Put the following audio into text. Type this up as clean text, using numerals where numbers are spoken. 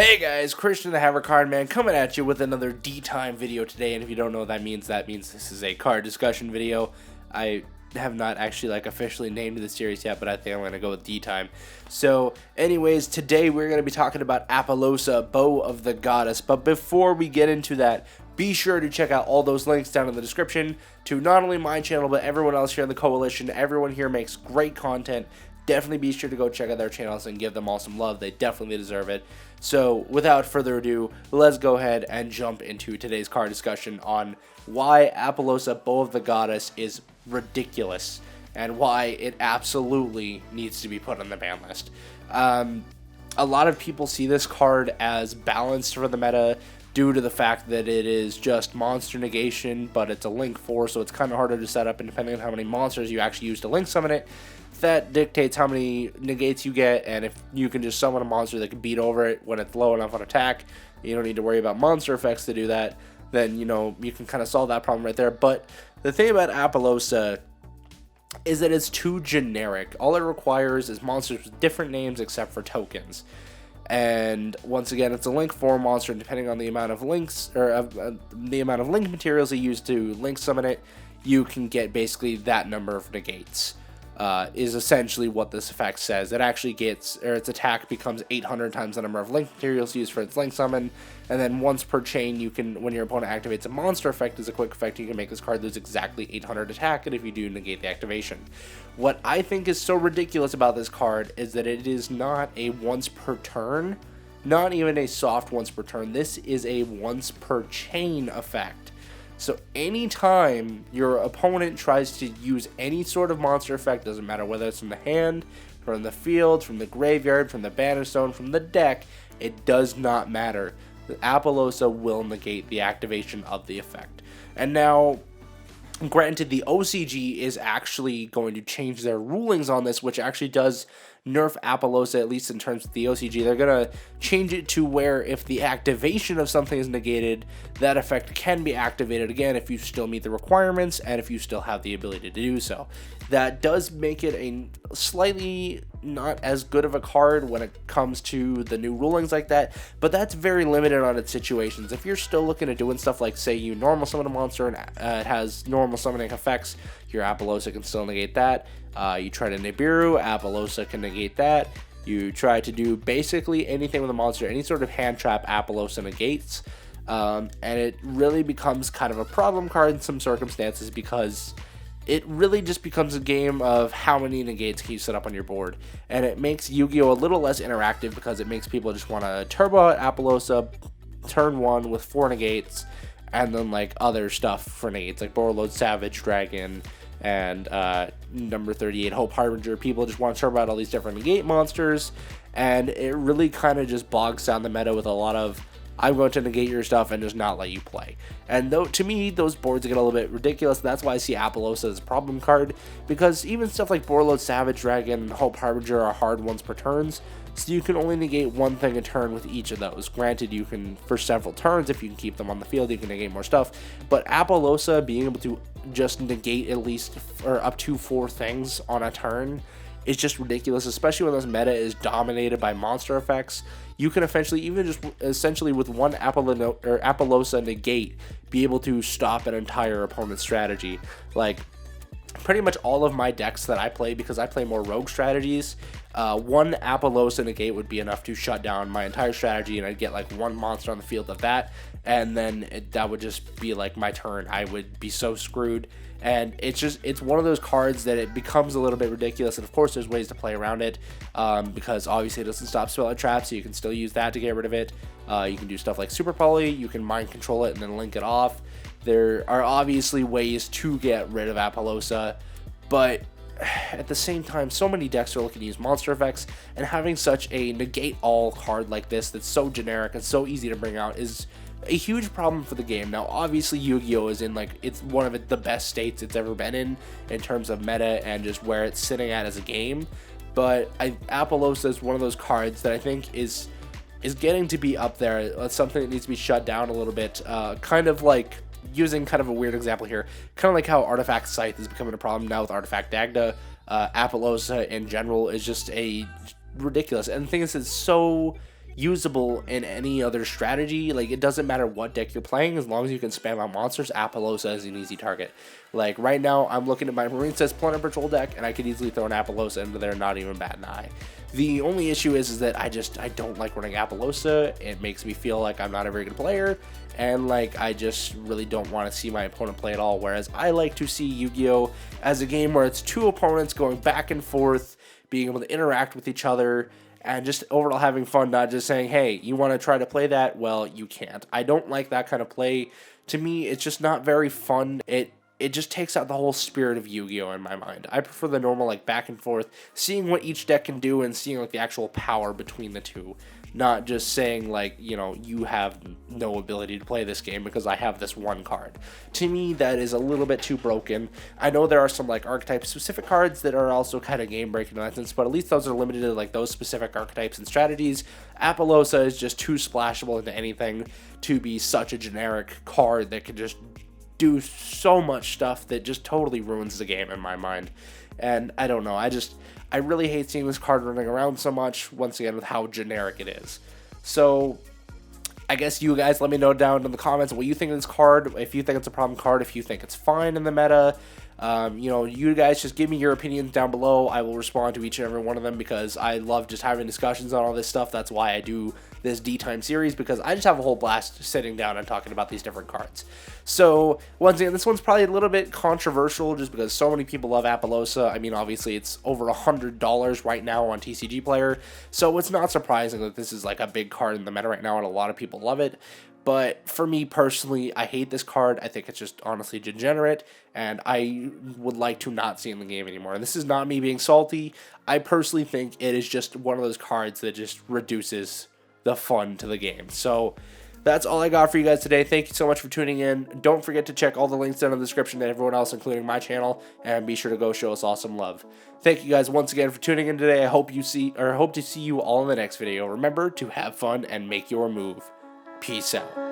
Hey guys, Christian the Haver Card Man coming at you with another D-Time video today, and if you don't know what that means this is a card discussion video. I have not actually officially named the series yet, but I think I'm going to go with D-Time. So anyways, today we're going to be talking about Apollousa, Bow of the Goddess, but before we get into that, be sure to check out all those links down in the description to not only my channel, but everyone else here in the coalition. Everyone here makes great content. Definitely be sure to go check out their channels and give them all some love. They definitely deserve it. So without further ado, let's go ahead and jump into today's card discussion on why Apollousa Bow of the Goddess is ridiculous and why it absolutely needs to be put on the ban list. A lot of people see this card as balanced for the meta due to the fact that it is just monster negation, but it's a link 4, so it's kind of harder to set up, and depending on how many monsters you actually use to link summon it, that dictates how many negates you get. And if you can just summon a monster that can beat over it when it's low enough on attack, you don't need to worry about monster effects to do that, then you can kind of solve that problem right there. But the thing about Apollousa is that it's too generic. All it requires is monsters with different names except for tokens. And once again, it's a link 4 monster, and depending on the amount of links or the amount of link materials you use to link summon it, you can get basically that number of negates. Is essentially what this effect says. It actually gets, or its attack becomes 800 times the number of link materials used for its link summon, and then once per chain, you can, when your opponent activates a monster effect as a quick effect, you can make this card lose exactly 800 attack, and if you do, negate the activation. What I think is so ridiculous about this card is that it is not a once per turn, not even a soft once per turn. This is a once per chain effect. So anytime your opponent tries to use any sort of monster effect, doesn't matter whether it's from the hand, from the field, from the graveyard, from the banner stone, from the deck, it does not matter. The Apollousa will negate the activation of the effect. And now, granted, the OCG is actually going to change their rulings on this, which actually does nerf Apollousa, at least in terms of the OCG. They're going to change it to where if the activation of something is negated, that effect can be activated again if you still meet the requirements and if you still have the ability to do so. That does make it a slightly not as good of a card when it comes to the new rulings like that, but that's very limited on its situations. If you're still looking at doing stuff like, say, you normal summon a monster and it has normal summoning effects, your Apollousa can still negate that. You try to Nibiru, Apollousa can negate that. You try to do basically anything with a monster, any sort of hand trap, Apollousa negates. And it really becomes kind of a problem card in some circumstances because it really just becomes a game of how many negates can you set up on your board. And it makes Yu-Gi-Oh! A little less interactive because it makes people just want to turbo out Apollousa turn 1 with 4 negates, and then other stuff for negates like Borreload Savage Dragon and number 38 Hope Harbinger. People just want to turbo out all these different negate monsters, and it really kind of just bogs down the meta with a lot of I'm going to negate your stuff and just not let you play. And though to me, those boards get a little bit ridiculous. That's why I see Apollousa as a problem card, because even stuff like Borreload Savage Dragon and Hope Harbinger are hard ones per turns, so you can only negate one thing a turn with each of those. Granted, you can, for several turns, if you can keep them on the field, you can negate more stuff, but Apollousa being able to just negate at least or up to 4 things on a turn is just ridiculous, especially when this meta is dominated by monster effects. You can eventually, even just essentially with one Apollousa negate, be able to stop an entire opponent's strategy. Pretty much all of my decks that I play, because I play more rogue strategies, one Apollousa negate would be enough to shut down my entire strategy, and I'd get one monster on the field of that, and then that would just be my turn. I would be so screwed. And it's one of those cards that it becomes a little bit ridiculous, and of course there's ways to play around it, because obviously it doesn't stop spell trap, so you can still use that to get rid of it. You can do stuff like Super Poly, you can mind control it and then link it off. There are obviously ways to get rid of Apollousa, but at the same time, so many decks are looking to use monster effects, and having such a negate all card like this that's so generic and so easy to bring out is a huge problem for the game. Now, obviously, Yu-Gi-Oh! Is in it's one of the best states it's ever been in terms of meta and just where it's sitting at as a game. But Apollousa is one of those cards that I think is getting to be up there. It's something that needs to be shut down a little bit. Kind of using kind of a weird example here, kind of like how Artifact Scythe is becoming a problem now with Artifact Dagda. Apollousa in general is just a ridiculous. And the thing is, it's so usable in any other strategy. Like, it doesn't matter what deck you're playing, as long as you can spam out monsters, Apollousa is an easy target. Like, right now, I'm looking at my Marine Says Planet Patrol deck, and I could easily throw an Apollousa into there, not even bat an eye. The only issue is that I don't like running Apollousa. It makes me feel like I'm not a very good player, and like I just really don't want to see my opponent play at all. Whereas I like to see Yu-Gi-Oh! As a game where it's two opponents going back and forth, being able to interact with each other, and just overall having fun, not just saying, hey, you want to try to play that? Well, you can't. I don't like that kind of play. To me, it's just not very fun. It just takes out the whole spirit of Yu-Gi-Oh! In my mind. I prefer the normal, like, back and forth, seeing what each deck can do and seeing, like, the actual power between the two. Not just saying, like, you know, you have no ability to play this game because I have this one card. To me, that is a little bit too broken. I know there are some, like, archetype-specific cards that are also kind of game-breaking in that sense, but at least those are limited to, like, those specific archetypes and strategies. Apollousa is just too splashable into anything to be such a generic card that can just do so much stuff that just totally ruins the game in my mind. And I don't know, I really hate seeing this card running around so much, once again, with how generic it is. So I guess you guys let me know down in the comments what you think of this card, if you think it's a problem card, if you think it's fine in the meta. You know, you guys just give me your opinions down below. I will respond to each and every one of them because I love just having discussions on all this stuff. That's why I do this D-Time series, because I just have a whole blast sitting down and talking about these different cards. So, once again, this one's probably a little bit controversial just because so many people love Apollousa. I mean, obviously, it's over $100 right now on TCG Player, so it's not surprising that this is like a big card in the meta right now, and a lot of people love it. But for me personally, I hate this card. I think it's just honestly degenerate, and I would like to not see in the game anymore. And this is not me being salty. I personally think it is just one of those cards that just reduces the fun to the game. So that's all I got for you guys today. Thank you so much for tuning in. Don't forget to check all the links down in the description to everyone else, including my channel, and be sure to go show us all some love. Thank you guys once again for tuning in today. I hope to see you all in the next video. Remember to have fun and make your move. Peace out.